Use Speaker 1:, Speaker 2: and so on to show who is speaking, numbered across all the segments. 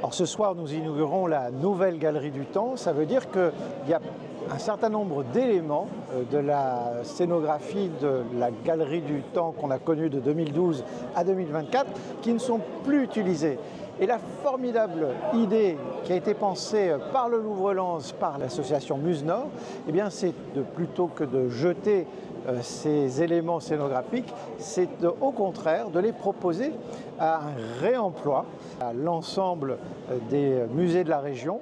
Speaker 1: Alors ce soir, nous inaugurons la nouvelle Galerie du Temps. Ça veut dire qu'il y a un certain nombre d'éléments de la scénographie de la Galerie du Temps qu'on a connue de 2012 à 2024 qui ne sont plus utilisés. Et la formidable idée qui a été pensée par le Louvre-Lens, par l'association Muse-Nord, eh bien c'est plutôt que de jeter ces éléments scénographiques, c'est au contraire de les proposer à un réemploi à l'ensemble des musées de la région.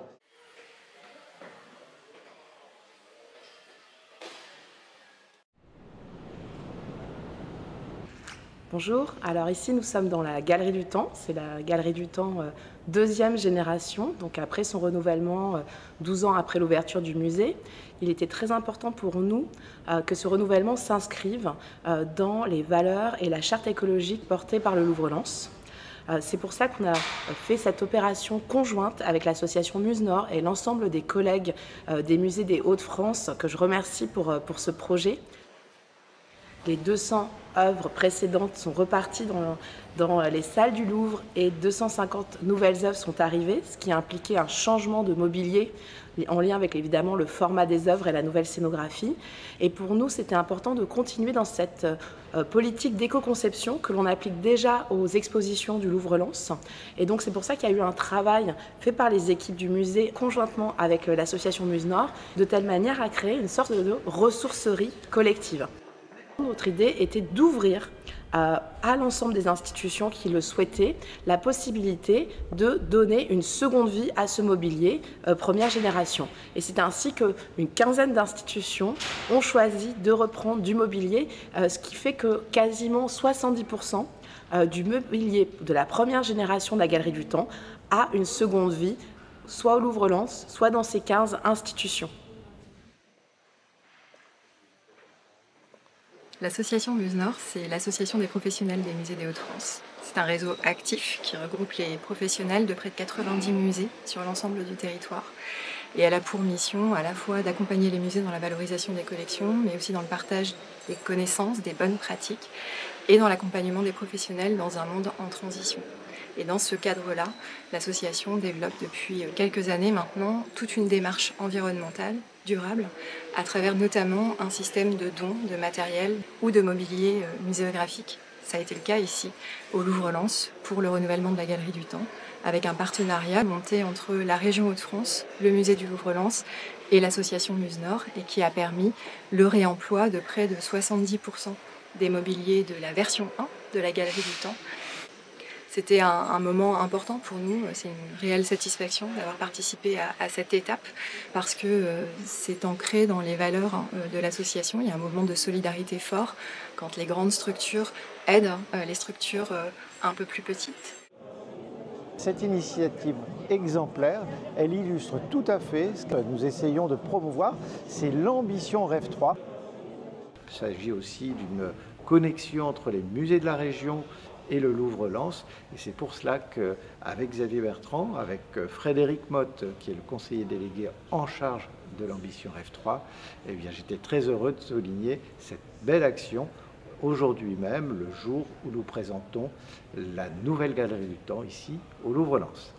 Speaker 2: Bonjour, alors ici nous sommes dans la Galerie du Temps, c'est la Galerie du Temps deuxième génération, donc après son renouvellement 12 ans après l'ouverture du musée. Il était très important pour nous que ce renouvellement s'inscrive dans les valeurs et la charte écologique portée par le Louvre-Lens. C'est pour ça qu'on a fait cette opération conjointe avec l'association Muse-Nord et l'ensemble des collègues des musées des Hauts-de-France que je remercie pour ce projet. Les 200 œuvres précédentes sont reparties dans les salles du Louvre et 250 nouvelles œuvres sont arrivées, ce qui a impliqué un changement de mobilier en lien avec évidemment le format des œuvres et la nouvelle scénographie. Et pour nous, c'était important de continuer dans cette politique d'éco-conception que l'on applique déjà aux expositions du Louvre-Lens. Et donc c'est pour ça qu'il y a eu un travail fait par les équipes du musée conjointement avec l'association Muse-Nord, de telle manière à créer une sorte de ressourcerie collective. Notre idée était d'ouvrir à l'ensemble des institutions qui le souhaitaient la possibilité de donner une seconde vie à ce mobilier première génération. Et c'est ainsi qu'une quinzaine d'institutions ont choisi de reprendre du mobilier, ce qui fait que quasiment 70% du mobilier de la première génération de la Galerie du Temps a une seconde vie, soit au Louvre-Lens, soit dans ces 15 institutions.
Speaker 3: L'association Muse-Nord, c'est l'association des professionnels des musées des Hauts-de-France. C'est un réseau actif qui regroupe les professionnels de près de 90 musées sur l'ensemble du territoire. Et elle a pour mission à la fois d'accompagner les musées dans la valorisation des collections, mais aussi dans le partage des connaissances, des bonnes pratiques, et dans l'accompagnement des professionnels dans un monde en transition. Et dans ce cadre-là, l'association développe depuis quelques années maintenant toute une démarche environnementale, durable, à travers notamment un système de dons de matériel ou de mobilier muséographique. Ça a été le cas ici, au Louvre-Lens, pour le renouvellement de la Galerie du Temps, avec un partenariat monté entre la région Hauts-de-France, le musée du Louvre-Lens et l'association Muse-Nord, et qui a permis le réemploi de près de 70% des mobiliers de la version 1 de la Galerie du Temps. C'était un moment important pour nous, c'est une réelle satisfaction d'avoir participé à cette étape parce que c'est ancré dans les valeurs de l'association. Il y a un mouvement de solidarité fort quand les grandes structures aident les structures un peu plus petites.
Speaker 1: Cette initiative exemplaire, elle illustre tout à fait ce que nous essayons de promouvoir, c'est l'ambition Rêve 3. Il s'agit aussi d'une connexion entre les musées de la région et le Louvre-Lens. Et c'est pour cela qu'avec Xavier Bertrand, avec Frédéric Motte, qui est le conseiller délégué en charge de l'ambition Rêve 3, eh bien, j'étais très heureux de souligner cette belle action aujourd'hui même, le jour où nous présentons la nouvelle Galerie du Temps ici au Louvre-Lens.